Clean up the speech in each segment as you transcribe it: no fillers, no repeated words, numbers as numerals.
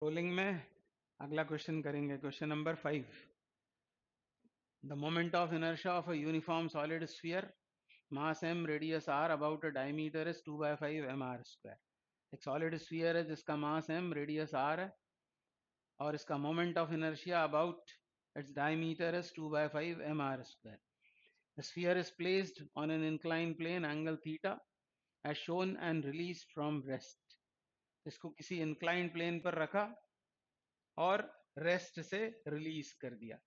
Rolling में अगला question करेंगे, question number 5। The moment of inertia of a uniform solid sphere, mass m, radius r, about a diameter is 2/5 mr square. एक solid sphere है जिसका मास m, radius r है और इसका moment of inertia about its diameter is 2/5 mr square. The sphere is placed on an inclined plane angle theta as shown and released from rest। इसको किसी inclined plane पर रखा और रेस्ट से release कर दिया।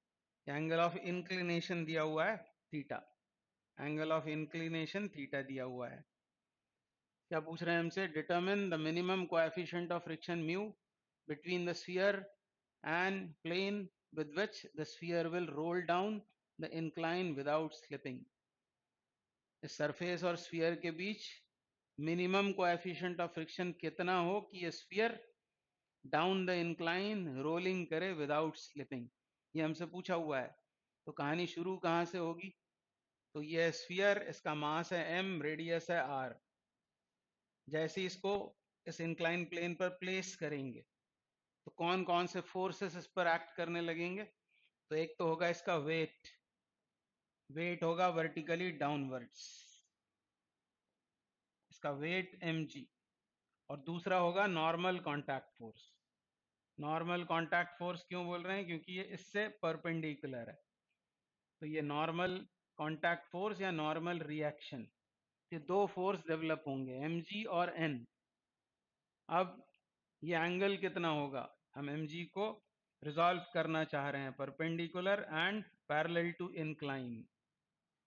एंगल ऑफ इंक्लिनेशन दिया हुआ है theta, angle of inclination theta दिया हुआ है। क्या पूछ रहे हैं हमसे? Determine the minimum coefficient of friction mu between the sphere and plane with which the sphere will roll down the incline without slipping. इस सरफेस और स्फीयर के बीच मिनिमम कोएफिशिएंट ऑफ फ्रिक्शन कितना हो कि ये sphere down the incline rolling करे without slipping, ये हमसे पूछा हुआ है। तो कहानी शुरू कहां से होगी? तो ये स्फीयर, इसका मास है m, रेडियस है r। जैसे इसको इस इंक्लाइन प्लेन पर प्लेस करेंगे तो कौन कौन से फोर्सेस इस पर एक्ट करने लगेंगे? तो एक तो होगा इसका वेट, वेट होगा वर्टिकली डाउनवर्ड्स, इसका वेट mg। और दूसरा होगा normal contact force. Normal contact force क्यों बोल रहे हैं? क्योंकि ये इससे परपेंडिकुलर है। तो ये नॉर्मल कांटेक्ट फोर्स या नॉर्मल रिएक्शन, ये दो फोर्स डेवलप होंगे, mg और n। अब ये एंगल कितना होगा? हम mg को रिजॉल्व करना चाह रहे हैं, perpendicular and parallel to incline.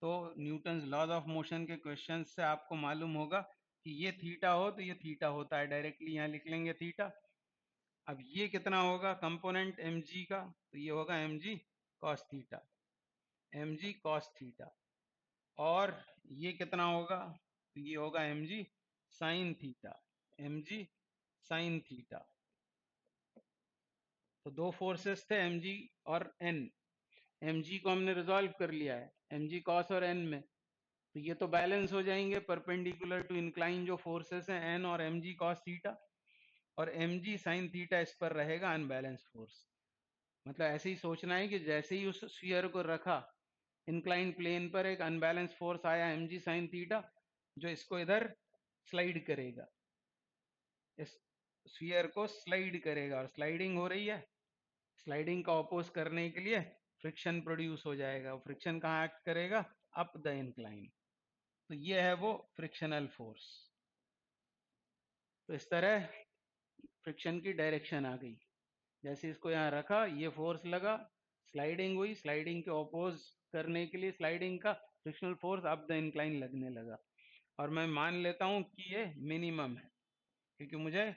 तो न्यूटन्स लॉज ऑफ मोशन के क्वेश्चन से आपको मालूम होगा कि ये थीटा हो तो ये थीटा होता है, डायरेक्टली यहाँ लिख लेंगे थीटा। अब ये कितना होगा कंपोनेंट mg का? तो ये होगा mg cos theta, mg cos theta. और ये कितना होगा? तो ये होगा mg sin theta, mg sin theta. तो दो फोर्सेस थे mg और n। mg को हमने रिजॉल्व कर लिया है mg cos और n में, तो ये तो बैलेंस हो जाएंगे परपेंडिकुलर टू इंक्लाइन जो फोर्सेस हैं n और mg cos थीटा, और mg sin थीटा इस पर रहेगा अनबैलेंस फोर्स। मतलब ऐसे ही सोचना है कि जैसे ही उस स्फीयर को रखा इंक्लाइन प्लेन पर, एक अनबैलेंस फोर्स आया mg sin थीटा जो इसको इधर स्लाइड करेगा, इस स्फीयर को स्लाइड करेगा, और स्लाइडिंग हो रही है। स्लाइडिंग का ऑपोज करने के लिए फ्रिक्शन प्रोड्यूस हो जाएगा। फ्रिक्शन कहाँ एक्ट करेगा? Up the incline. तो ये है वो फ्रिक्शनल फोर्स। तो इस तरह फ्रिक्शन की डायरेक्शन आ गई। जैसे इसको यहाँ रखा, ये फोर्स लगा, स्लाइडिंग हुई, स्लाइडिंग के ऑपोज करने के लिए स्लाइडिंग का frictional force up the incline लगने लगा। और मैं मान लेता हूं कि ये मिनिमम है, क्योंकि मुझे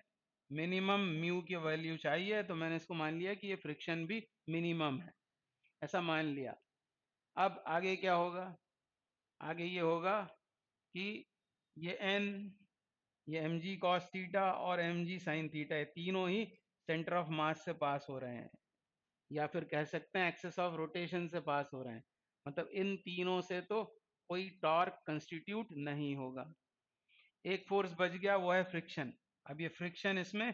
मिनिमम म्यू की वैल्यू चाहिए, तो मैंने इसको मान लिया कि ये फ्रिक्शन भी मिनिमम है, ऐसा मान लिया। अब आगे क्या होगा? आगे ये होगा कि ये n, ये mg cos थीटा और mg sin थीटा, ये तीनों ही सेंटर ऑफ मास से पास हो रहे हैं, या फिर कह सकते हैं एक्सेस ऑफ रोटेशन से पास हो रहे हैं। मतलब इन तीनों से तो कोई टॉर्क कंस्टिट्यूट नहीं होगा। एक फोर्स बच गया, वो है फ्रिक्शन। अब ये फ्रिक्शन इसमें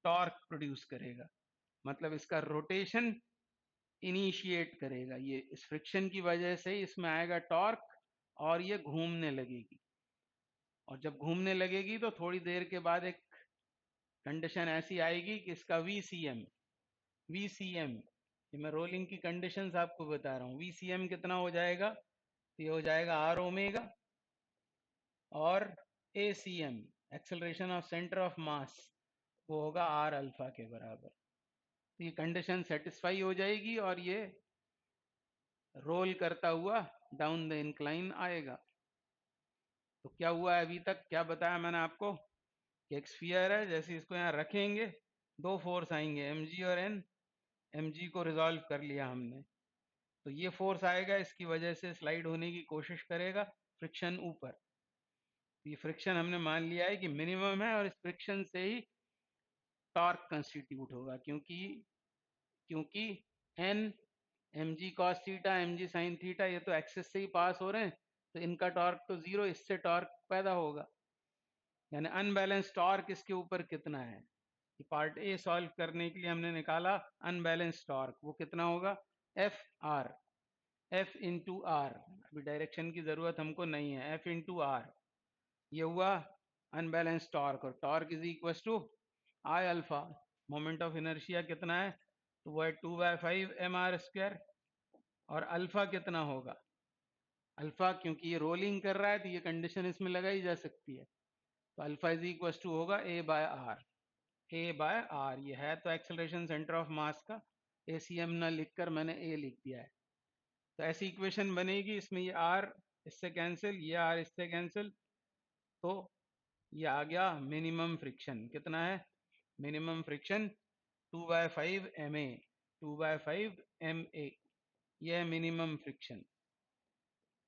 टॉर्क प्रोड्यूस करेगा, मतलब इसका रोटेशन इनिशिएट करेगा। ये इस फ्रिक्शन की वजह से ही इसमें आएगा टॉर्क, और ये घूमने लगेगी। और जब घूमने लगेगी तो थोड़ी देर के बाद एक कंडीशन ऐसी आएगी कि इसका VCM, VCM, ये मैं रोलिंग की कंडीशंस आपको बता रहा हूँ। VCM कितना हो जाएगा? तो ये हो जाएगा R ओमेगा, और ACM, acceleration of centre of मास, वो होगा R अल्फा के बराबर। तो ये कंडीशन सेटिस्फाई हो जाएगी और ये रोल करता हुआ डाउन द इंक्लाइन आएगा। तो क्या हुआ है अभी तक? क्या बताया मैंने आपको कि एक स्फीयर है, जैसे इसको यहाँ रखेंगे दो फोर्स आएंगे mg और n। mg को रिजॉल्व कर लिया हमने, तो ये फोर्स आएगा, इसकी वजह से स्लाइड होने की कोशिश करेगा फ्रिक्शन ऊपर। तो ये फ्रिक्शन हमने मान लिया है कि मिनिमम है, और इस फ्रिक्शन से ही टॉर्क कंस्टिट्यूट होगा, क्योंकि क्योंकि n, mg cos theta, mg sin theta, ये तो एक्सिस से ही पास हो रहे हैं, तो इनका टॉर्क तो जीरो, इससे टॉर्क पैदा होगा। यानी अनबैलेंस टॉर्क इसके ऊपर कितना है? पार्ट ए सॉल्व करने के लिए हमने निकाला अनबैलेंस टॉर्क, वो कितना होगा, F R, F into R. अभी डायरेक्शन की जरूरत हमको नहीं है, एफ इंटू आर, ये हुआ अनबैलेंस टॉर्क। और torque is equal to I alpha, moment of inertia कितना है, तो वो है 2/5 एम आर स्क्वायर। और अल्फा कितना होगा, अल्फा क्योंकि ये रोलिंग कर रहा है तो ये कंडीशन इसमें लगाई जा सकती है, तो अल्फा इज इक्वल टू होगा A by R. A by R ये है तो एक्सेलरेशन सेंटर ऑफ मास का, एसीएम ना लिखकर मैंने ए लिख दिया है। तो ऐसी इक्वेशन बनेगी, इसमें ये आर इससे कैंसिल, ये आर इससे कैंसिल, तो ये आ गया मिनिमम फ्रिक्शन। कितना है minimum friction, 2/5 M A, 2/5 M A, ये है मिनिमम फ्रिक्शन।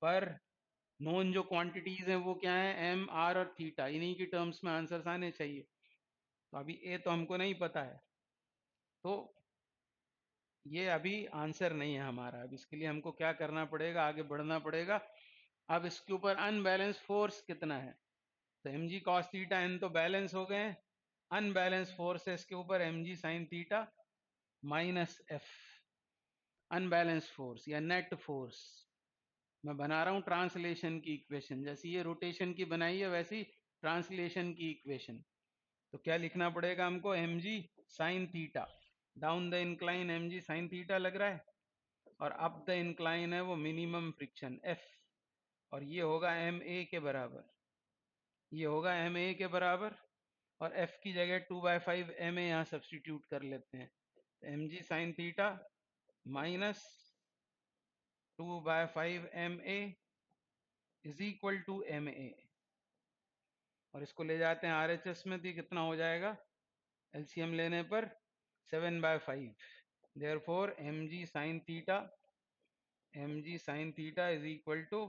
पर नोन जो क्वांटिटीज हैं वो क्या है, एम आर और थीटा, इन्हीं की टर्म्स में आंसर्स आने चाहिए। तो अभी ए तो हमको नहीं पता है, तो ये अभी आंसर नहीं है हमारा। अब इसके लिए हमको क्या करना पड़ेगा, आगे बढ़ना पड़ेगा। अब इसके ऊपर अनबैलेंस फोर्स कितना है, तो M G cos theta N तो बैलेंस हो गए हैं, अनबैलेंस फोर्स है इसके ऊपर M G sine theta minus F. Unbalance force या नेट फोर्स, मैं बना रहा हूं ट्रांसलेशन की इक्वेशन, जैसी ये रोटेशन की बनाई है वैसी ट्रांसलेशन की इक्वेशन। तो क्या लिखना पड़ेगा हमको, M G sine theta, down the incline M G sine theta लग रहा है, और अप द इंक्लाइन है वो मिनिमम फ्रिक्शन एफ, और ये होगा एम ए के बराबर, ये होगा एम ए के बराबर। और एफ की जगह 2/5 एम ए यहाँ सब्सटीट्यूट कर लेते हैं, M G sine theta minus 2/5 M A is equal to M A. और इसको ले जाते हैं आरएचएस में, तो कितना हो जाएगा एलसीएम लेने पर 7/5। Therefore M G sine theta is equal to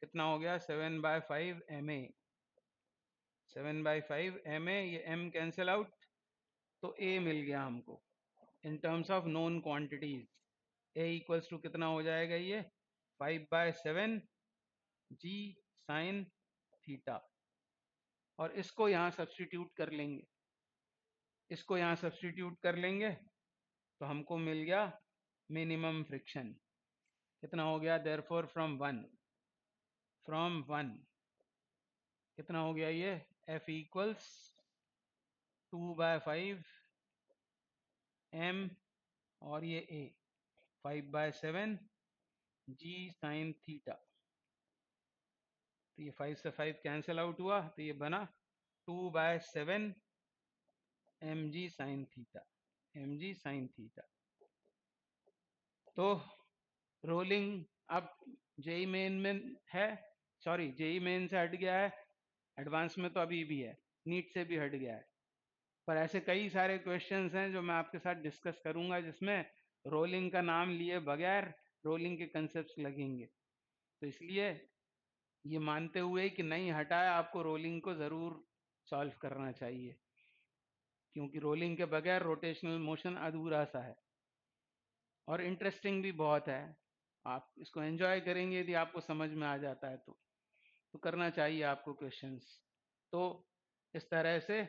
कितना हो गया, 7/5 एम ए, 7/5 एम ए, ये एम कैंसिल आउट, तो ए मिल गया हमको in terms of known quantities. A equals to कितना हो जाएगा, ये 5/7 जी साइन थीटा। और इसको यहाँ सब्सटीट्यूट कर लेंगे, इसको यहाँ सब्सटीट्यूट कर लेंगे, तो हमको मिल गया मिनिमम फ्रिक्शन। कितना हो गया, देयरफॉर फ्रॉम वन कितना हो गया, ये एफ इक्वल्स 2/5 एम, और ये ए 5/7 जी साइन थीटा। तो ये 5 से 5 कैंसिल आउट हुआ, तो ये बना 2/7 M G sine theta, M G sine theta. तो रोलिंग अब जेई मेन में है, सॉरी जेई मेन से हट गया है, एडवांस में तो अभी भी है, नीट से भी हट गया है। पर ऐसे कई सारे क्वेश्चंस हैं जो मैं आपके साथ डिस्कस करूंगा जिसमें रोलिंग का नाम लिए बगैर रोलिंग के कंसेप्ट लगेंगे। तो इसलिए ये मानते हुए कि नहीं हटाया, आपको रोलिंग को जरूर सॉल्व करना चाहिए, क्योंकि रोलिंग के बगैर रोटेशनल मोशन अधूरा सा है और इंटरेस्टिंग भी बहुत है। आप इसको एंजॉय करेंगे यदि आपको समझ में आ जाता है तो करना चाहिए आपको क्वेश्चंस। तो इस तरह से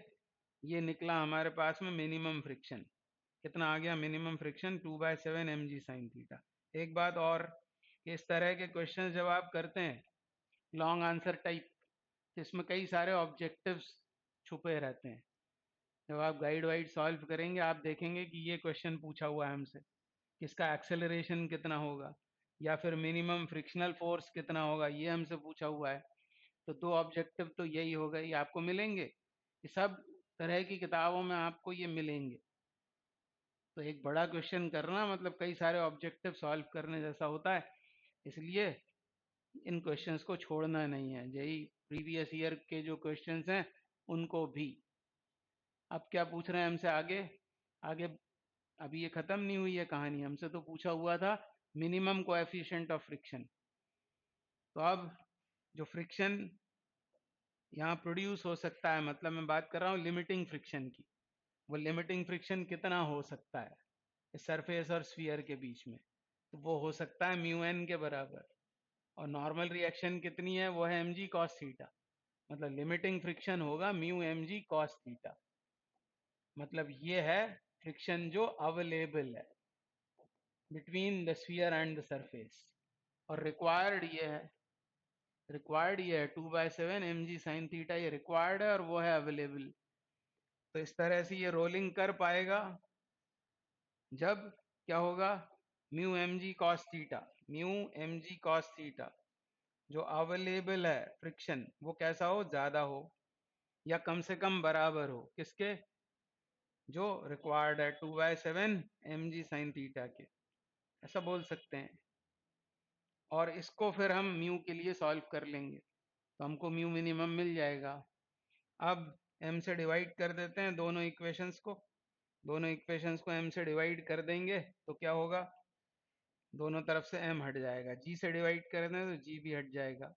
ये निकला हमारे पास में मिनिमम फ्रिक्शन। कितना आ गया minimum friction, 2/7 M G sine theta. एक बात और कि इस तरह के क्वेश्चन जब आप करते हैं लॉन्ग आंसर टाइप, तो इसमें कई सारे ऑब्जेक्टिव्स छुपे रहते हैं। जब आप गाइड वाइड सॉल्व करेंगे आप देखेंगे कि ये क्वेश्चन पूछा हुआ है हमसे, इसका एक्सेलरेशन कितना होगा, या फिर मिनिमम फ्रिक्शनल फोर्स कितना होगा, ये हमसे पूछा हुआ है। तो दो ऑब्जेक्टिव तो यही होगा, ये आपको मिलेंगे, ये सब तरह की किताबों में आपको ये मिलेंगे। तो एक बड़ा क्वेश्चन करना मतलब कई सारे ऑब्जेक्टिव सॉल्व करने जैसा होता है, इसलिए इन क्वेश्चंस को छोड़ना नहीं है। यही प्रीवियस ईयर के जो क्वेश्चंस हैं उनको भी। अब क्या पूछ रहे हैं हमसे आगे, आगे अभी ये खत्म नहीं हुई है कहानी, हमसे तो पूछा हुआ था मिनिमम कोएफिशिएंट ऑफ फ्रिक्शन। तो अब जो फ्रिक्शन यहाँ प्रोड्यूस हो सकता है, मतलब मैं बात कर रहा हूँ लिमिटिंग फ्रिक्शन की, वो लिमिटिंग फ्रिक्शन कितना हो सकता है इस सरफेस और स्फीयर के बीच में, तो वो हो सकता है म्यू एन के बराबर। और नॉर्मल रिएक्शन कितनी है, वो है एम जी कॉस थीटा, मतलब लिमिटिंग फ्रिक्शन होगा mu M G cos theta. मतलब ये है फ्रिक्शन जो अवेलेबल है between the sphere and the surface. और रिक्वायर्ड ये है 2/7 mg sin थीटा, ये रिक्वायर्ड है और वो है अवेलेबल। तो इस तरह से ये रोलिंग कर पाएगा जब क्या होगा, mu M G cos theta, mu M G cos theta जो अवेलेबल है फ्रिक्शन वो कैसा हो, ज्यादा हो या कम से कम बराबर हो किसके, जो रिक्वायर्ड है 2/7 mg sin थीटा के, ऐसा बोल सकते हैं। और इसको फिर हम म्यू के लिए सॉल्व कर लेंगे तो हमको म्यू मिनिमम मिल जाएगा। अब m से डिवाइड कर देते हैं दोनों इक्वेशंस को m से डिवाइड कर देंगे तो क्या होगा, दोनों तरफ से m हट जाएगा, g से डिवाइड कर दें तो g भी हट जाएगा।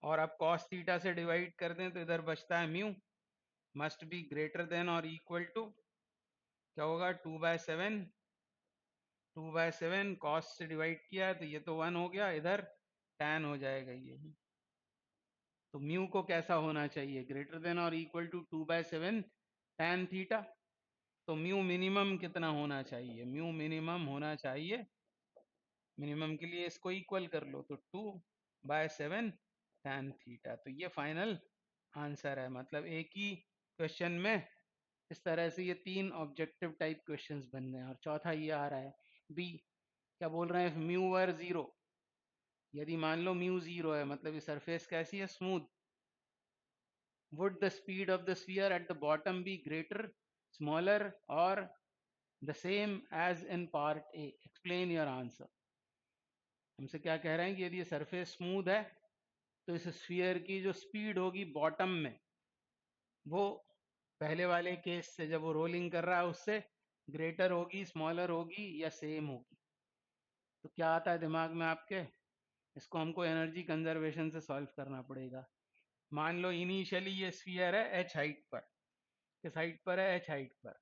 और अब cos थीटा से डिवाइड कर दें तो इधर बचता है mu must be greater than और इक्वल टू, क्या होगा 2/7 cos से डिवाइड किया है तो ये तो 1 हो गया, इधर tan हो जाएगा ये। तो म्यू को कैसा होना चाहिए, ग्रेटर देन और इक्वल टू 2/7 tan थीटा। तो म्यू मिनिमम कितना होना चाहिए, म्यू मिनिमम होना चाहिए, मिनिमम के लिए इसको इक्वल कर लो तो 2/7 tan थीटा। तो ये फाइनल आंसर है। मतलब एक ही क्वेश्चन में इस तरह से ये 3 ऑब्जेक्टिव टाइप क्वेश्चंस बन गए हैं। और चौथा ये आ रहा है बी, क्या बोल रहे हैं, म्यू वर जीरो, यदि मान लो म्यू जीरो है मतलब ये सरफेस कैसी है, smooth, would the speed of the sphere at the bottom be greater, smaller or the same as in part A? Explain your answer. हमसे क्या कह रहे हैं कि यदि ये सरफेस स्मूथ है तो इस स्फीयर की जो स्पीड होगी बॉटम में वो पहले वाले केस से जब वो रोलिंग कर रहा है उससे ग्रेटर होगी, स्मॉलर होगी या सेम होगी। तो क्या आता है दिमाग में आपके, इसको हमको एनर्जी कंजर्वेशन से सॉल्व करना पड़ेगा। मान लो इनिशियली ये स्फीयर है एच हाइट पर, किस हाइट पर है, एच हाइट पर।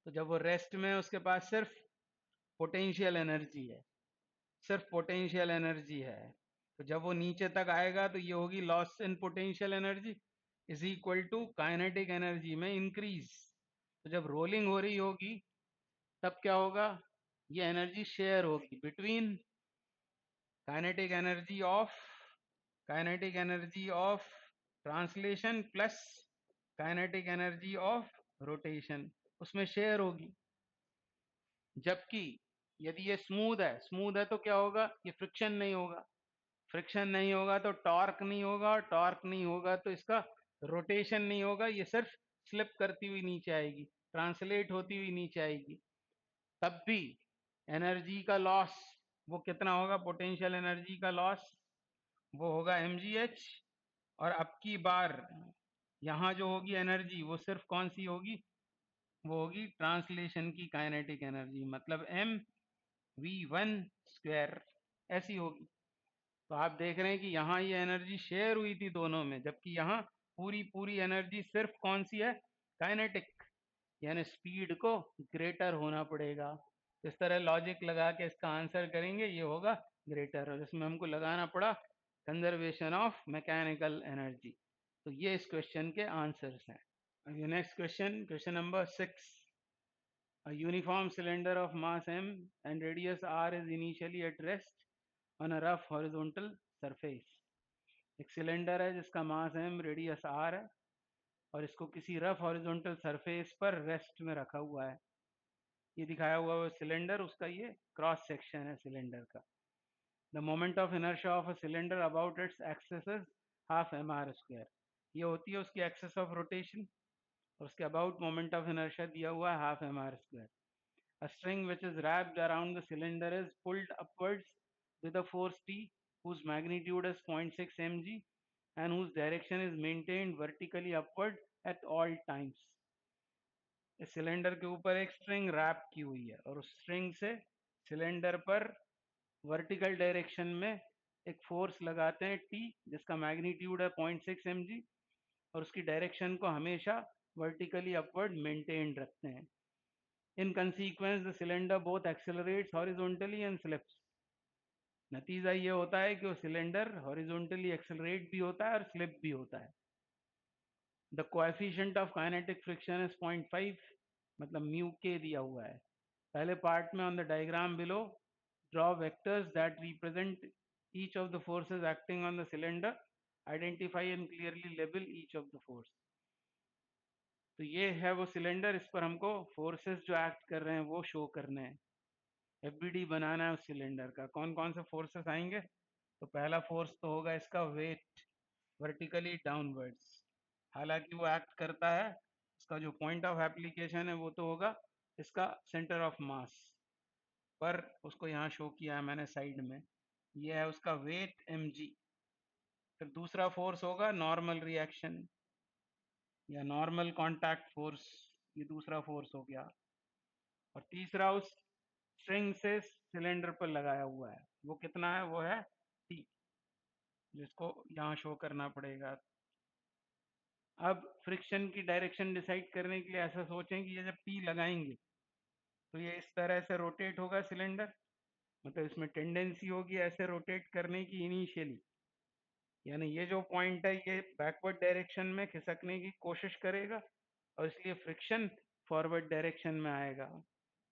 तो जब वो रेस्ट में है उसके पास सिर्फ पोटेंशियल एनर्जी है, सिर्फ पोटेंशियल एनर्जी है। तो जब वो नीचे तक आएगा तो ये होगी loss in potential energy is equal to kinetic energy में इंक्रीज। तो जब रोलिंग हो रही होगी तब क्या होगा, ये एनर्जी शेयर होगी between kinetic energy of kinetic energy of translation plus kinetic energy of rotation, उसमें शेयर होगी। जबकि यदि ये स्मूथ है तो क्या होगा, ये फ्रिक्शन नहीं होगा, फ्रिक्शन नहीं होगा तो टॉर्क नहीं होगा, और टॉर्क नहीं होगा तो इसका रोटेशन नहीं होगा, ये सिर्फ स्लिप करती हुई नीचे आएगी, ट्रांसलेट होती हुई नीचे आएगी। तब भी एनर्जी का लॉस वो कितना होगा, पोटेंशियल एनर्जी का लॉस वो होगा mgh। और अब की बार यहाँ जो होगी एनर्जी वो सिर्फ कौन सी होगी, वो होगी ट्रांसलेशन की काइनेटिक एनर्जी, मतलब mv1 स्क्वायर ऐसी होगी। तो आप देख रहे हैं कि यहाँ ये एनर्जी शेयर हुई थी दोनों में, जबकि यहाँ पूरी पूरी एनर्जी सिर्फ कौन सी है, काइनेटिक, यानी स्पीड को ग्रेटर होना पड़ेगा। तो इस तरह लॉजिक लगा के इसका आंसर करेंगे, ये होगा ग्रेटर, और इसमें हमको लगाना पड़ा कंजर्वेशन ऑफ मैकेनिकल एनर्जी। तो ये इस क्वेश्चन के आंसर्स हैं। अभी next question, question number 6। A uniform cylinder of mass m and radius r is initially at rest on a rough horizontal surface। एक सिलेंडर है जिसका मास m, रेडियस r है, और इसको किसी रफ हॉरिजॉन्टल सरफेस पर रेस्ट में रखा हुआ है। ये दिखाया हुआ है सिलेंडर, उसका ये क्रॉस सेक्शन है सिलेंडर का। The moment of inertia of a cylinder about its axis is half mr²। ये होती है उसकी एक्सिस ऑफ रोटेशन, और उसके अबाउट मोमेंट ऑफ इनर्शिया दिया हुआ है half mr²। A string which is wrapped around the cylinder is pulled upwards with a force T whose magnitude is 0.6 mg and whose direction is maintained vertically upward at all times। इस cylinder के ऊपर एक string rap की हुई है और उस string से सिलेंडर पर वर्टिकल डायरेक्शन में एक फोर्स लगाते हैं T, जिसका मैग्नीट्यूड है 0.6 mg, और उसकी डायरेक्शन को हमेशा वर्टिकली अपवर्ड मेंटेन रखते हैं। In consequence, the cylinder both accelerates horizontally and slips। नतीजा ये होता है कि वो सिलेंडर हॉरिजॉन्टली एक्सेलरेट भी होता है और स्लिप भी होता है। The coefficient of kinetic friction is 0.5। मतलब म्यू के दिया हुआ है। पहले पार्ट में on the diagram below draw vectors that represent each of the forces acting on the cylinder, identify and clearly label each of the force. तो ये है वो सिलेंडर, इस पर हमको फोर्सेस जो एक्ट कर रहे हैं वो शो करने हैं, एफबीडी बनाना है उस सिलेंडर का। कौन कौन से फोर्सेस आएंगे? तो पहला फोर्स तो होगा इसका वेट, वर्टिकली डाउनवर्ड्स। हालांकि वो एक्ट करता है, इसका जो पॉइंट ऑफ एप्लीकेशन है वो तो होगा इसका सेंटर ऑफ मास पर, उसको यहाँ शो किया है मैंने साइड में, ये है उसका वेट mg। फिर दूसरा फोर्स होगा नॉर्मल रिएक्शन या नॉर्मल कांटेक्ट फोर्स, ये दूसरा फोर्स हो गया। और तीसरा उस स्ट्रिंग से सिलेंडर पर लगाया हुआ है वो कितना है, वो है टी, जिसको यहाँ शो करना पड़ेगा। अब फ्रिक्शन की डायरेक्शन डिसाइड करने के लिए ऐसा सोचें कि ये जब टी लगाएंगे तो ये इस तरह से रोटेट होगा सिलेंडर, मतलब इसमें टेंडेंसी होगी ऐसे रोटेट करने की इनिशियली, यानी ये जो पॉइंट है ये बैकवर्ड डायरेक्शन में खिसकने की कोशिश करेगा और इसलिए फ्रिक्शन फॉरवर्ड डायरेक्शन में आएगा।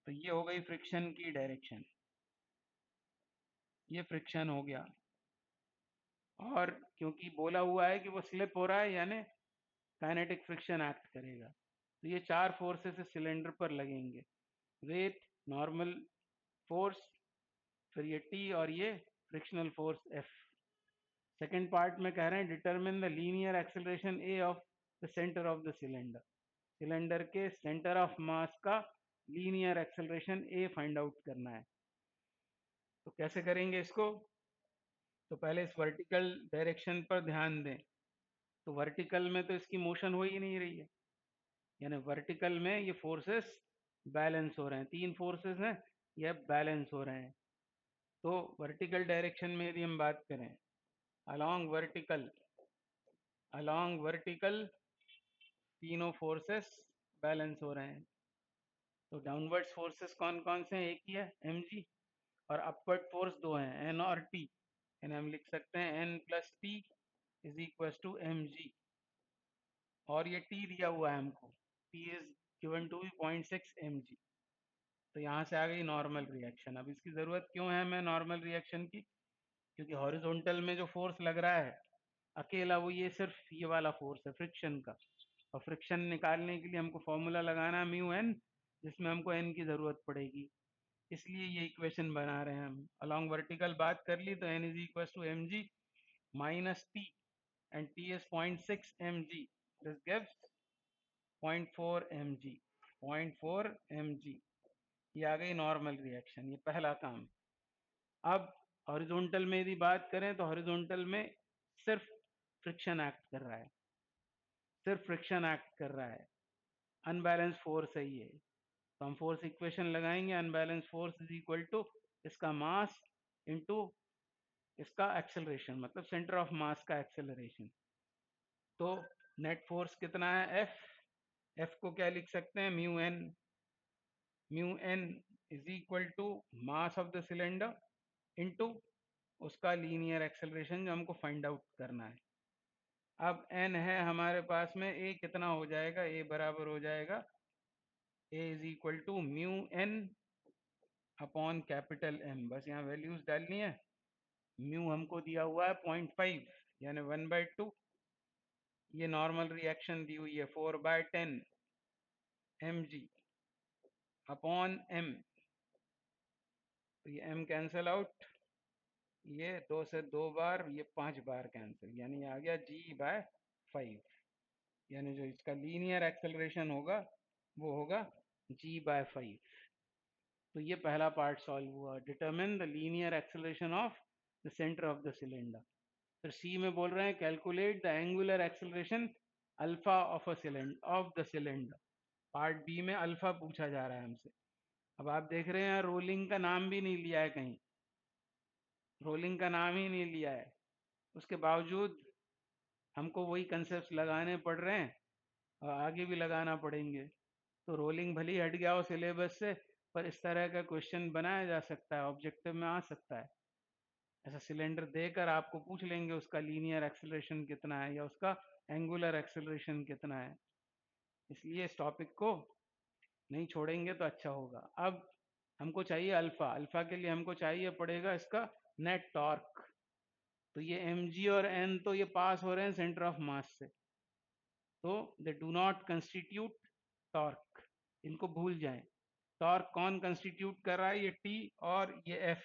तो ये हो गई फ्रिक्शन की डायरेक्शन, ये फ्रिक्शन हो गया। और क्योंकि बोला हुआ है कि वो स्लिप हो रहा है यानी काइनेटिक फ्रिक्शन एक्ट करेगा, तो ये चार फोर्सेस सिलेंडर पर लगेंगे, वेट, नॉर्मल फोर्स, फिर ये टी और ये frictional force F. Second part में कह रहे हैं determine the linear acceleration A of the centre of the cylinder, cylinder के सेंटर ऑफ मास का लीनियर एक्सेलरेशन ए फाइंड आउट करना है। तो कैसे करेंगे इसको? तो पहले इस वर्टिकल डायरेक्शन पर ध्यान दें, तो वर्टिकल में तो इसकी मोशन हो ही नहीं रही है, यानी वर्टिकल में ये फोर्सेस बैलेंस हो रहे हैं, तीन फोर्सेस हैं ये बैलेंस हो रहे हैं। तो वर्टिकल डायरेक्शन में यदि हम बात करें, अलोंग वर्टिकल, अलोंग वर्टिकल तीनों फोर्सेस बैलेंस हो रहे हैं। तो डाउनवर्ड्स फोर्सेस कौन कौन से हैं? एक ही है mg, और अपवर्ड फोर्स दो हैं n और t, यानी हम लिख सकते हैं n plus T is equal to mg। और ये t दिया हुआ है हमको, t is given to be 0.6 mg। तो यहाँ से आ गई नॉर्मल रिएक्शन। अब इसकी जरूरत क्यों है हमें नॉर्मल रिएक्शन की? क्योंकि हॉरिजॉन्टल में जो फोर्स लग रहा है अकेला, वो ये सिर्फ ये वाला फोर्स है फ्रिक्शन का, और फ्रिक्शन निकालने के लिए हमको फॉर्मूला लगाना है म्यू एन, जिसमें हमको एन की जरूरत पड़ेगी, इसलिए ये इक्वेशन बना रहे हैं हम। अलोंग वर्टिकल बात कर ली तो N is equal to M G minus T, and T is 0.6 M G, this gives 0.4 M G, 0.4 M G. ये आ गई नॉर्मल रिएक्शन, ये पहला काम। अब हॉरिजॉन्टल में यदि बात करें तो हॉरिजॉन्टल में सिर्फ फ्रिक्शन एक्ट कर रहा है, सिर्फ फ्रिक्शन एक्ट कर रहा है, अनबैलेंस फोर्स है ये। तो हम फोर्स इक्वेशन लगाएंगे, unbalance force is equal to इसका मास इनटू इसका एक्सेलरेशन, मतलब सेंटर ऑफ मास का एक्सेलरेशन। तो नेट फोर्स कितना है? एफ, एफ को क्या लिख सकते हैं? Mu N, mu N is equal to mass of the cylinder into उसका लीनियर एक्सेलरेशन जो हमको फाइंड आउट करना है। अब एन है हमारे पास में, ए कितना हो जाएगा? ए बराबर हो जाएगा A is equal to mu N upon capital M, बस यहाँ वैल्यूज डालनी है। म्यू हमको दिया हुआ है 0.5 यानी 1/2, ये नॉर्मल रिएक्शन दी हुई है 4/10 एम जी अपॉन एम, तो ये एम कैंसल आउट, ये दो से दो बार, ये 5 बार कैंसिल, यानी आ गया g/5, यानी जो इसका लीनियर एक्सेलरेशन होगा वो होगा g/5। तो ये पहला पार्ट सॉल्व हुआ, determine the linear acceleration of the centre of the cylinder. फिर सी में बोल रहे हैं calculate the angular acceleration alpha of a cylinder, of the cylinder. Part B में अल्फा पूछा जा रहा है हमसे। अब आप देख रहे हैं रोलिंग का नाम भी नहीं लिया है कहीं, रोलिंग का नाम ही नहीं लिया है, उसके बावजूद हमको वही कंसेप्ट लगाने पड़ रहे हैं और आगे भी लगाना पड़ेंगे। तो रोलिंग भले ही हट गया हो सिलेबस से, पर इस तरह का क्वेश्चन बनाया जा सकता है, ऑब्जेक्टिव में आ सकता है। ऐसा सिलेंडर देकर आपको पूछ लेंगे उसका लीनियर एक्सेलरेशन कितना है या उसका एंगुलर एक्सेलरेशन कितना है, इसलिए इस टॉपिक को नहीं छोड़ेंगे तो अच्छा होगा। अब हमको चाहिए अल्फा, अल्फा के लिए हमको चाहिए पड़ेगा इसका नेट टॉर्क। तो ये mg और n तो ये पास हो रहे हैं सेंटर ऑफ मास से, तो they do not constitute torque, इनको भूल जाएं। टॉर्क कौन कंस्टिट्यूट कर रहा है? ये t और ये f,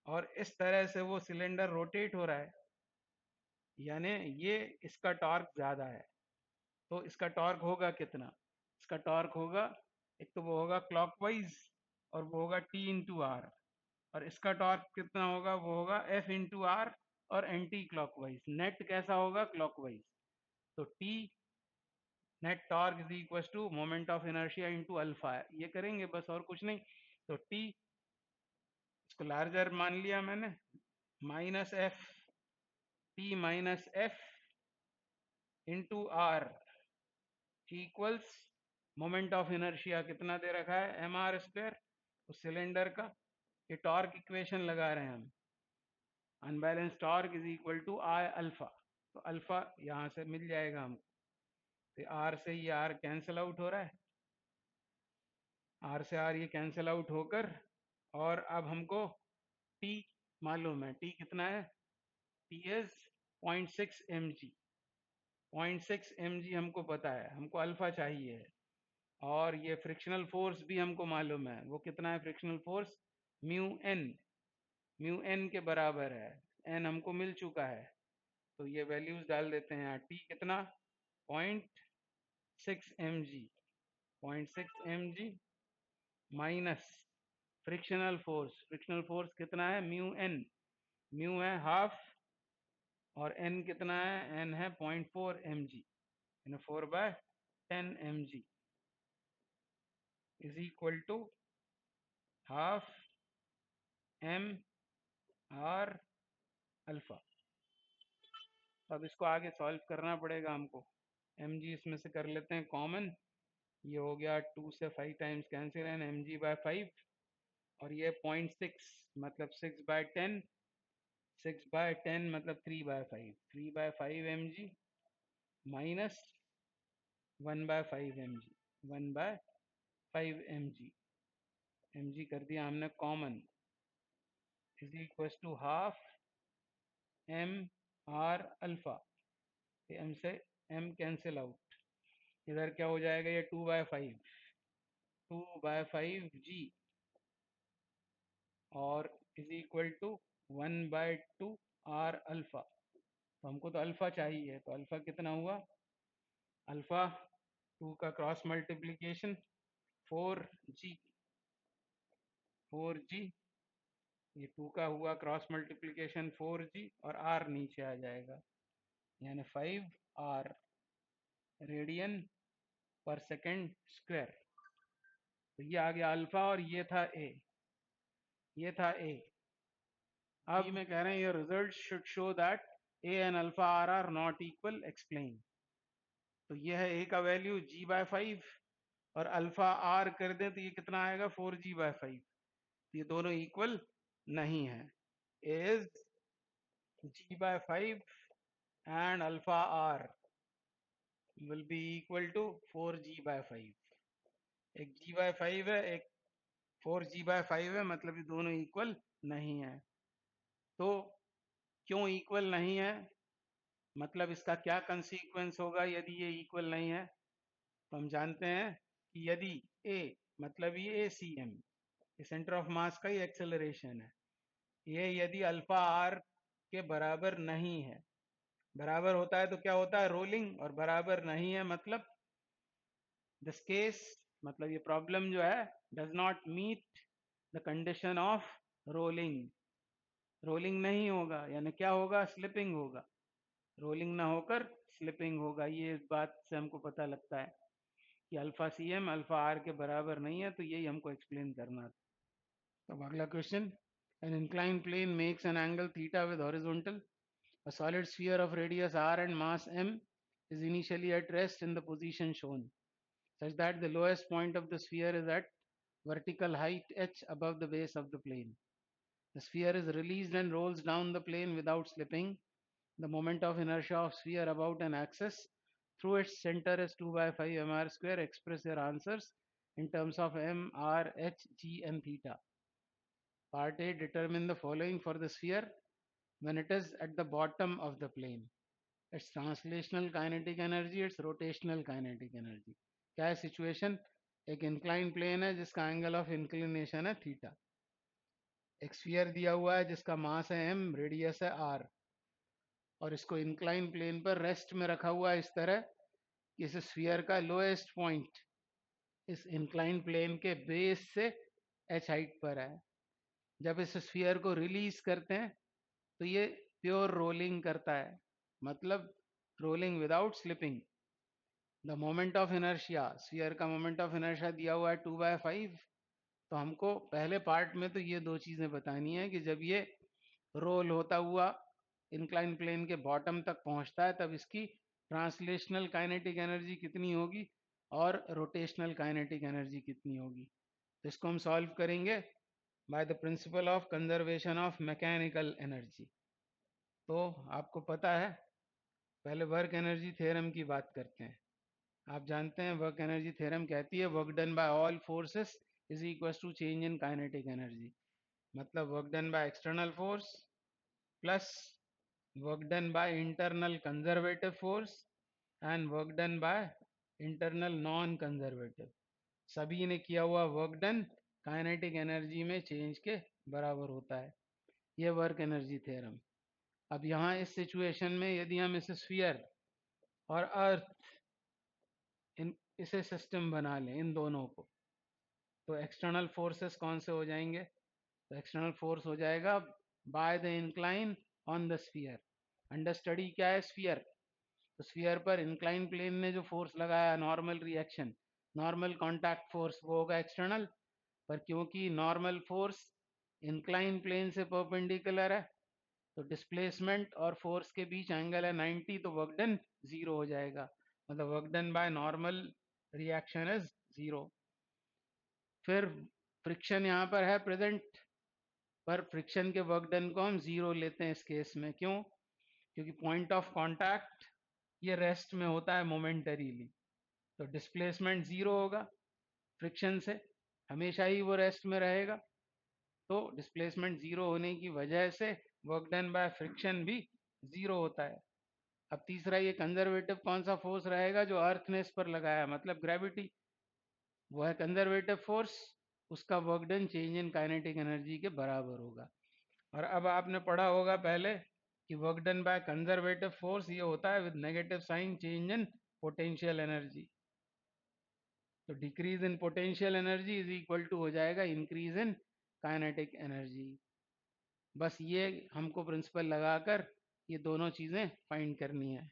और इस तरह से वो सिलेंडर रोटेट हो रहा है, यानी ये इसका टॉर्क ज्यादा है। तो इसका टॉर्क होगा कितना? इसका टॉर्क होगा, एक तो वो होगा क्लॉकवाइज और वो होगा टी इंटू आर, और इसका टॉर्क कितना होगा? वो होगा एफ इंटू आर और एंटी क्लॉकवाइज। नेट कैसा होगा? क्लॉकवाइज। तो T net torque is equal to moment of inertia into alpha, ये करेंगे बस और कुछ नहीं। तो टी, इसको लार्जर मान लिया मैंने, minus F, T minus F into R equals moment of inertia कितना दे रखा है? एम आर स्क्वायर, उस सिलेंडर का। ये टॉर्क इक्वेशन लगा रहे हैं हम, unbalance torque is equal to I alpha. तो अल्फा यहाँ से मिल जाएगा हमको, तो आर से ये आर कैंसिल आउट हो रहा है, आर से आर ये कैंसिल आउट होकर, और अब हमको टी मालूम है। टी कितना है? टी इज 0.6 mg, 0.6 mg हमको पता है, हमको अल्फा चाहिए है। और ये फ्रिक्शनल फोर्स भी हमको मालूम है, वो कितना है frictional force? Mu N, mu N के बराबर है, एन हमको मिल चुका है। तो ये वैल्यूज डाल देते हैं यहाँ। टी कितना? 0.6 mg, 0.6 mg minus frictional force, frictional force कितना है? म्यू एन, म्यू है हाफ, और एन कितना है? एन है 0.4 mg, यानी 4/10 mg is equal to half M R alpha. अब इसको आगे सॉल्व करना पड़ेगा हमको। mg इसमें से कर लेते हैं कॉमन, ये हो गया 2 से 5 टाइम्स कैंसिल है, mg/5, और ये 0.6 मतलब 6/10, 6/10 मतलब 3/5, 3/5 mg minus 1/5 mg, 1/5 mg, mg कर दिया हमने common, is equal to half M R alpha. M से एम कैंसिल आउट, इधर क्या हो जाएगा? ये 2/5, 2/5 g, और is equal to 1/2 R alpha. तो हमको तो अल्फा चाहिए, तो अल्फा कितना हुआ? अल्फा 2 का क्रॉस मल्टीप्लीकेशन 4g, 4g, ये 2 का हुआ क्रॉस मल्टीप्लीकेशन 4g, और r नीचे आ जाएगा, यानी 5r रेडियन पर सेकेंड स्क्वायर। तो ये आ गया अल्फा, और ये था ए, ये था ए। अब में कह रहे हैं your result should show that A and alpha R are not equal, explain. तो ये है ए का वैल्यू g/5, और अल्फा आर कर दें तो ये कितना आएगा? 4g/5। ये दोनों इक्वल नहीं है। Is g/5 and alpha R will be equal to 4g/5। एक g/5 है, एक 4g/5 है, मतलब ये दोनों इक्वल नहीं है। तो क्यों इक्वल नहीं है? मतलब इसका क्या कंसीक्वेंस होगा यदि ये इक्वल नहीं है? तो हम जानते हैं कि यदि a, मतलब ये ACM, ये सेंटर ऑफ मास का ही एक्सेलरेशन है, ये यदि अल्फा आर के बराबर नहीं है, बराबर होता है तो क्या होता है? रोलिंग, और बराबर नहीं है मतलब दिस केस, मतलब ये प्रॉब्लम जो है does not meet the condition of rolling, rolling नहीं होगा, यानी क्या होगा? स्लिपिंग होगा, रोलिंग ना होकर स्लिपिंग होगा। ये इस बात से हमको पता लगता है कि alpha C M alpha R के बराबर नहीं है, तो यही हमको एक्सप्लेन करना था। तो अगला question, an incline plane makes an angle theta with horizontal, a solid sphere of radius r and mass m is initially at rest in the position shown, such that the lowest point of the sphere is at vertical height h above the base of the plane. The sphere is released and rolls down the plane without slipping. The moment of inertia of sphere about an axis through its center is 2/5 mr square. Express your answers in terms of m, r, h, g and theta. Part A, determine the following for the sphere when it is at the bottom of the plane. Its translational kinetic energy, its rotational kinetic energy. क्या है situation? एक incline plane है जिसका angle of inclination है theta, एक sphere दिया हुआ है जिसका मास है m, रेडियस है r, और इसको इंक्लाइन प्लेन पर रेस्ट में रखा हुआ है इस तरह कि इस स्फीयर का लोएस्ट पॉइंट इस इंक्लाइन प्लेन के बेस से h हाइट पर है. जब इस स्फीयर को रिलीज करते हैं तो ये प्योर रोलिंग करता है, मतलब rolling without slipping. The moment of inertia, sphere का मोमेंट ऑफ इनर्शिया दिया हुआ है 2/5. तो हमको पहले पार्ट में तो ये दो चीजें बतानी है कि जब ये रोल होता हुआ इंक्लाइन प्लेन के बॉटम तक पहुंचता है तब इसकी ट्रांसलेशनल काइनेटिक एनर्जी कितनी होगी और रोटेशनल काइनेटिक एनर्जी कितनी होगी. तो इसको हम सॉल्व करेंगे by the principle of conservation of mechanical energy. तो आपको पता है, पहले वर्क एनर्जी थ्योरम की बात करते हैं. आप जानते हैं वर्क एनर्जी थ्योरम कहती है work done by all forces is equal to change in kinetic energy. मतलब work done by external force plus work done by internal conservative force and work done by internal non conservative. सभी ने किया हुआ work done kinetic energy में change के बराबर होता है. यह वर्क एनर्जी थ्योरम. अब यहाँ इस सिचुएशन में यदि हम इस स्फीयर और अर्थ इसे सिस्टम बना लें इन दोनों को, तो एक्सटर्नल फोर्सेस कौन से हो जाएंगे? तो एक्सटर्नल फोर्स हो जाएगा by the incline on the sphere. Under study क्या है? स्फीयर. तो स्फीयर पर इंक्लाइन प्लेन ने जो फोर्स लगाया, normal reaction, normal contact force, वो होगा एक्सटर्नल. पर क्योंकि नॉर्मल फोर्स इंक्लाइन प्लेन से परपेंडिकुलर है तो डिस्प्लेसमेंट और फोर्स के बीच एंगल है 90, तो वर्क डन जीरो हो जाएगा. मतलब work done by normal reaction is zero. फिर फ्रिक्शन यहाँ पर है प्रेजेंट, पर फ्रिक्शन के वर्क डन को हम जीरो लेते हैं इस केस में. क्यों? क्योंकि पॉइंट ऑफ कांटेक्ट ये रेस्ट में होता है मोमेंटरीली, तो डिस्प्लेसमेंट जीरो होगा. फ्रिक्शन से हमेशा ही वो रेस्ट में रहेगा, तो डिस्प्लेसमेंट जीरो होने की वजह से वर्क डन बाय फ्रिक्शन भी जीरो होता है. अब तीसरा, ये कंजर्वेटिव कौन सा फोर्स रहेगा? जो अर्थ ने इस पर लगाया, मतलब ग्रेविटी, वो है कंजर्वेटिव फोर्स. उसका work done change in kinetic energy के बराबर होगा. और अब आपने पढ़ा होगा पहले कि work done by conservative force ये होता है with negative sign change in potential energy. तो decrease in potential energy is equal to हो जाएगा इंक्रीज इन काइनेटिक एनर्जी. बस ये हमको प्रिंसिपल लगाकर ये दोनों चीजें फाइंड करनी है.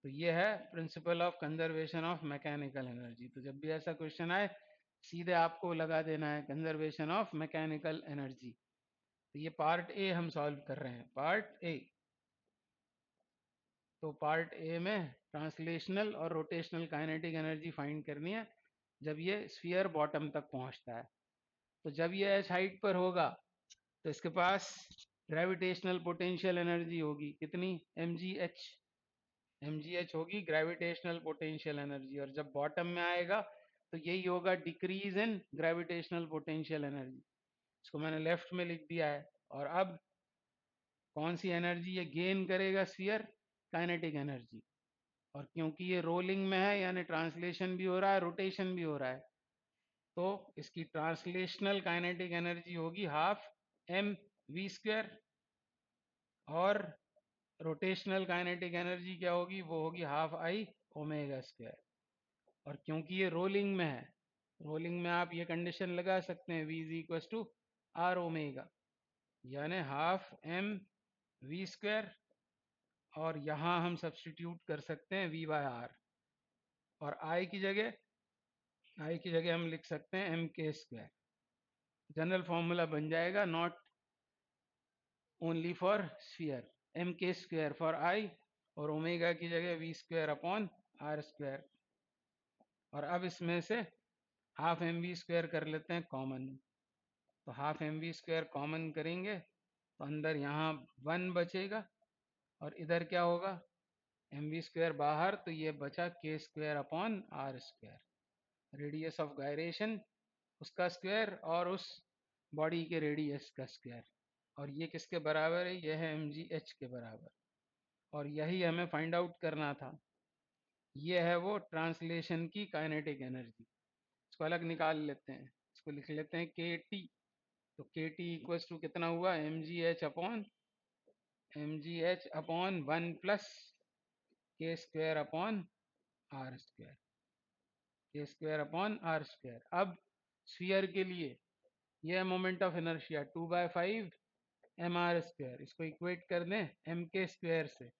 तो ये है principle of conservation of mechanical energy. तो जब भी ऐसा क्वेश्चन आए सीधे आपको लगा देना है कंजर्वेशन ऑफ मैकेनिकल एनर्जी. तो ये पार्ट ए हम सॉल्व कर रहे हैं, पार्ट ए. तो पार्ट ए में ट्रांसलेशनल और रोटेशनल काइनेटिक एनर्जी फाइंड करनी है जब ये स्फीयर बॉटम तक पहुंचता है. तो जब ये एच हाइट पर होगा तो इसके पास ग्रेविटेशनल पोटेंशियल एनर्जी होगी कितनी? mgh. mgh होगी ग्रेविटेशनल पोटेंशियल एनर्जी. और जब बॉटम में आएगा तो यही होगा decrease in gravitational potential energy. इसको मैंने लेफ्ट में लिख दिया है. और अब कौन सी एनर्जी ये गेन करेगा स्फीयर? Kinetic energy. और क्योंकि ये रोलिंग में है यानी ट्रांसलेशन भी हो रहा है, रोटेशन भी हो रहा है, तो इसकी ट्रांसलेशनल काइनेटिक एनर्जी होगी हाफ एम वी स्क्वायर. और रोटेशनल काइनेटिक एनर्जी क्या होगी? वो होगी हाफ आई ओमेगा स्क्वायर. और क्योंकि ये रोलिंग में है, रोलिंग में आप ये कंडीशन लगा सकते हैं v is equal to R omega, यानी हाफ एम वी स्क्वायर. और यहाँ हम सब्सटीट्यूट कर सकते हैं v बाय आर. और i की जगह हम लिख सकते हैं M K square. General formula बन जाएगा not only for sphere, M K square for I, और ओमेगा की जगह V square upon R square. और अब इसमें से हाफ एम वी स्क्वायर कर लेते हैं कॉमन. तो half M V square common करेंगे तो अंदर यहाँ 1 बचेगा और इधर क्या होगा? एम वी स्क्वायर बाहर, तो ये बचा K square upon R square. Radius of gyration उसका स्क्वायर और उस बॉडी के रेडियस का स्क्वायर, और ये किसके बराबर है, ये है mgh के बराबर, और यही हमें फाइंड आउट करना था। ये है वो ट्रांसलेशन की काइनेटिक एनर्जी। इसको अलग निकाल लेते हैं, इसको लिख लेते हैं के टी। तो के टी इक्वल्स टू कितना हुआ, M G H upon 1 + K square upon R square, K square upon R square. अब स्फीयर के लिए यह moment of inertia 2/5 M R square, इसको इक्वेट कर दें एम के स्क्वायर से,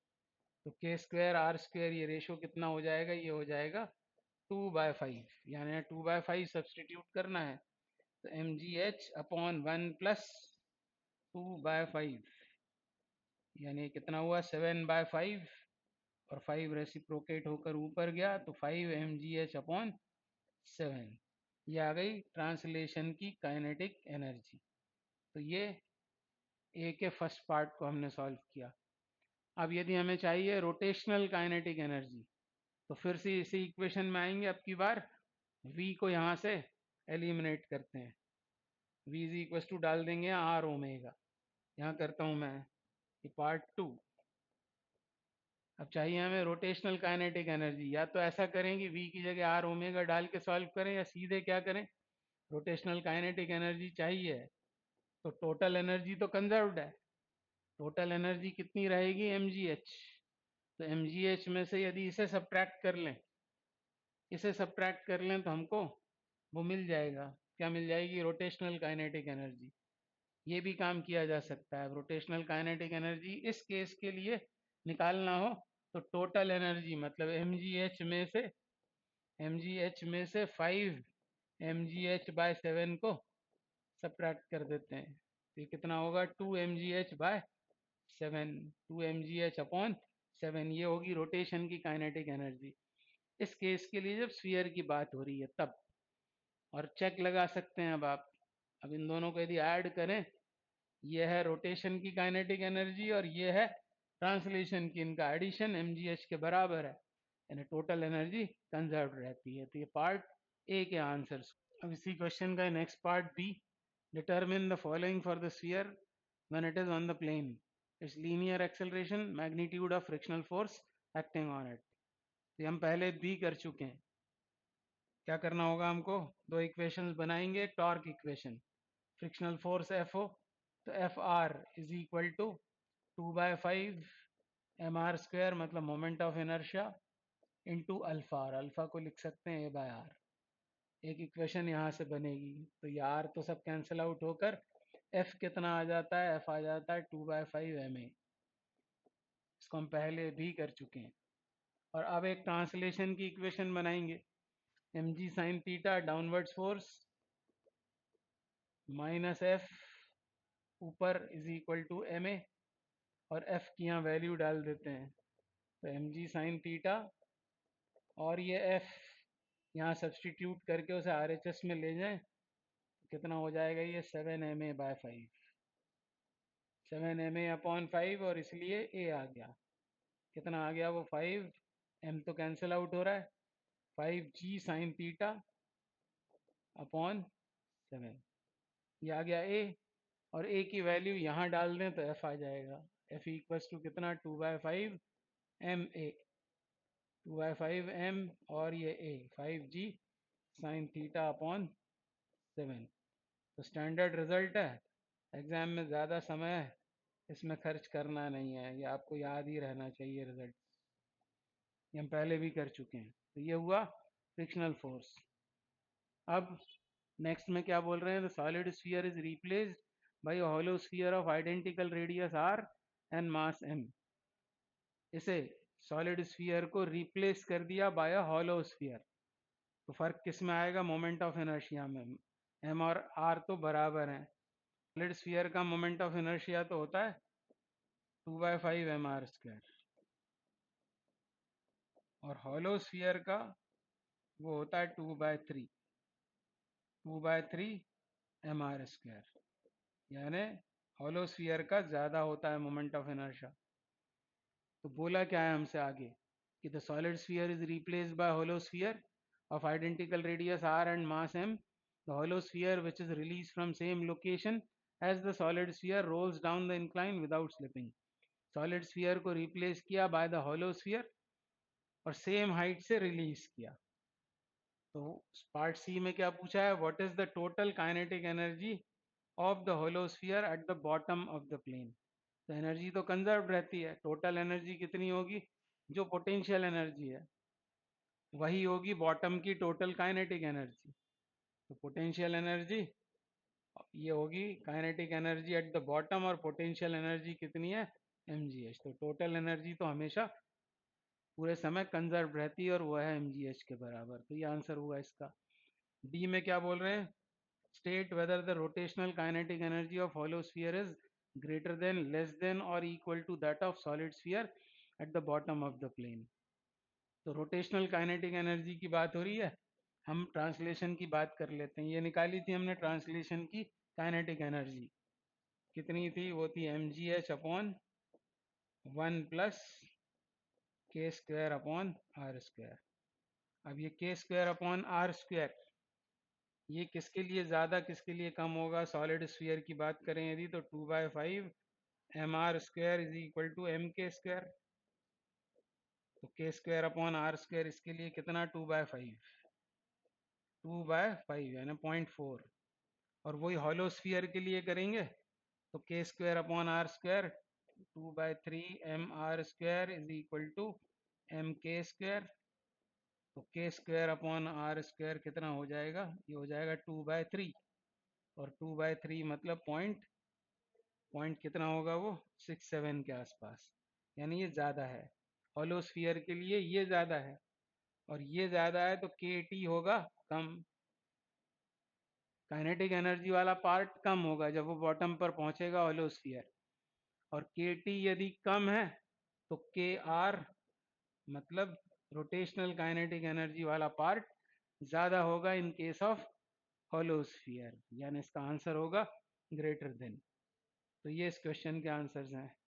तो के स्क्वायर आर स्क्वायर ये रेशो कितना हो जाएगा, ये हो जाएगा 2/5, यानी 2/5 सब्सटीट्यूट करना है, तो एम जी एच अपॉन 1 + 2/5, यानी कितना हुआ 7/5, और 5 रेसिप्रोकेट होकर ऊपर गया तो 5 mgh अपॉन 7, ये आ गई ट्रांसलेशन की काइनेटिक एनर्जी। तो ये ए के फर्स्ट पार्ट को हमने सॉल्व किया। अब यदि हमें चाहिए रोटेशनल काइनेटिक एनर्जी, तो फिर से इसी इक्वेशन में आएंगे। अब की बार v को यहाँ से एलिमिनेट करते हैं, v इज इक्वल टू डाल देंगे आर ओमेगा। यहाँ करता हूँ मैं ये पार्ट 2। अब चाहिए हमें रोटेशनल काइनेटिक एनर्जी, या तो ऐसा करें कि v की जगह आर ओमेगा डाल के सॉल्व करें, या सीधे क्या करें, रोटेशनल काइनेटिक एनर्जी चाहिए तो टोटल एनर्जी तो कंजर्व्ड है, टोटल एनर्जी कितनी रहेगी mgh, तो mgh में से यदि इसे सब्ट्रैक्ट कर लें, इसे सब्ट्रैक्ट कर लें तो हमको वो मिल जाएगा, क्या मिल जाएगी, रोटेशनल काइनेटिक एनर्जी। ये भी काम किया जा सकता है। रोटेशनल काइनेटिक एनर्जी इस केस के लिए निकालना हो तो टोटल एनर्जी मतलब mgh में से 5 mgh/7 को सब्ट्रैक्ट कर देते हैं, तो ये कितना होगा 2 mgh/7, 2 mgh अपॉन 7, ये होगी रोटेशन की काइनेटिक एनर्जी इस केस के लिए जब स्फीयर की बात हो रही है तब। और चेक लगा सकते हैं अब इन दोनों को यदि ऐड करें, ये है रोटेशन की काइनेटिक एनर्जी और ये है ट्रांसलेशन की, इनका एडिशन mgh के बराबर है, यानी टोटल एनर्जी कंजर्व रहती है। तो ये पार्ट ए के आंसर्स। अब इसी क्वेश्चन का next part B, determine the following for the sphere when it is on the plane, its linear acceleration, magnitude of frictional force acting on it. तो हम पहले बी कर चुके हैं। क्या करना होगा हमको, दो इक्वेशंस बनाएंगे, torque equation, frictional force F हो तो F R is equal to 2/5 M R square, मतलब moment of inertia, into alpha, और अल्फा को लिख सकते हैं a/r। एक इक्वेशन यहाँ से बनेगी, तो ये आर तो सब कैंसिल आउट होकर एफ कितना आ जाता है, एफ आ जाता है 2/5 ma। इसको हम पहले भी कर चुके हैं। और अब एक ट्रांसलेशन की इक्वेशन बनाएंगे, mg sine theta downwards force minus F ऊपर is equal to M A, और एफ की यहाँ वैल्यू डाल देते हैं, तो एम जी साइन थीटा, और ये एफ यहाँ सब्सटीट्यूट करके उसे आर एच एस में ले जाएं तो कितना हो जाएगा, ये 7ma/5, 7ma/5, और इसलिए ए आ गया, कितना आ गया वो 5, एम तो कैंसिल आउट हो रहा है, 5g साइन थीटा अपॉन 7, ये आ गया ए, और ए की वैल्यू यहाँ डाल दें तो एफ आ जाएगा, एफ इक्वल्स टू कितना 2/5 एम ए, 2/5 एम, और ये ए 5g साइन थीटा अपॉन 7। तो स्टैंडर्ड रिजल्ट है, एग्जाम में ज़्यादा समय इसमें खर्च करना नहीं है, ये आपको याद ही रहना चाहिए रिजल्ट, ये हम पहले भी कर चुके हैं। तो ये हुआ फ्रिक्शनल फोर्स। अब नेक्स्ट में क्या बोल रहे हैं, the solid sphere is replaced by a hollow sphere of identical radius R and mass M. इसे सॉलिड स्फीयर को रिप्लेस कर दिया बाय अ हॉलो स्फीयर, तो फर्क किस में आएगा, मोमेंट ऑफ इनर्शिया में। एम और आर तो बराबर हैं, सॉलिड स्फीयर का मोमेंट ऑफ इनर्शिया तो होता है 2/5 एम आर स्क्वायर, और हॉलो स्फीयर का वो होता है 2/3 एम आर स्क्वायर, यानी हॉलो स्फीयर का ज़्यादा होता है मोमेंट ऑफ इनर्शिया। तो बोला क्या है हमसे आगे कि the solid sphere is replaced bye hollow sphere, of identical radius r and mass m, the hollow sphere which is released from same location as the solid sphere rolls down the incline without slipping. Solid sphere को replace किया by the hollow sphere और same height से release किया. तो part C में क्या पूछा है, what is the total kinetic energy of the hollow sphere at the bottom of the plane. तो एनर्जी तो कंजर्व रहती है, टोटल एनर्जी कितनी होगी, जो पोटेंशियल एनर्जी है वही होगी बॉटम की टोटल काइनेटिक एनर्जी. तो पोटेंशियल एनर्जी ये होगी kinetic energy at the bottom और पोटेंशियल एनर्जी कितनी है mgh. तो टोटल एनर्जी तो हमेशा पूरे समय कंजर्व रहती है और वो है mgh के बराबर. तो ये आंसर हुआ इसका. डी में क्या बोल रहे हैं, state whether the rotational kinetic energy of hollow sphere is greater than, less than or equal to that of solid sphere at the bottom of the plane. तो रोटेशनल काइनेटिक एनर्जी की बात हो रही है, हम ट्रांसलेशन की बात कर लेते हैं. ये निकाली थी हमने ट्रांसलेशन की काइनेटिक एनर्जी, कितनी थी, वो थी mgh अपॉन 1 प्लस के स्क्वायर अपॉन आर स्क्वायर. अब ये के स्क्वायर अपॉन आर स्क्वायर ये किसके लिए ज़्यादा किसके लिए कम होगा, सॉलिड स्फीयर की बात करें यदि तो 2/5 M R square is equal to M K square. तो K square upon R square इसके लिए कितना 2/5 यानी 0.4. और वही हॉलो स्फीयर के लिए करेंगे तो K square upon R square 2/3 M R square is equal to M K square. तो K square upon R square कितना हो जाएगा, ये हो जाएगा 2/3 और 2/3 मतलब पॉइंट कितना होगा वो 67 के आसपास, यानी ये ज़्यादा है. हॉलो स्फीयर के लिए ये ज़्यादा है और ये ज़्यादा है तो के टी होगा कम, काइनेटिक एनर्जी वाला पार्ट कम होगा जब वो बॉटम पर पहुंचेगा हॉलो स्फीयर. और के टी यदि कम है तो के आर मतलब रोटेशनल काइनेटिक एनर्जी वाला पार्ट ज़्यादा होगा in case of hollow sphere, यानी इसका आंसर होगा ग्रेटर देन. तो ये इस क्वेश्चन के आंसर्स हैं.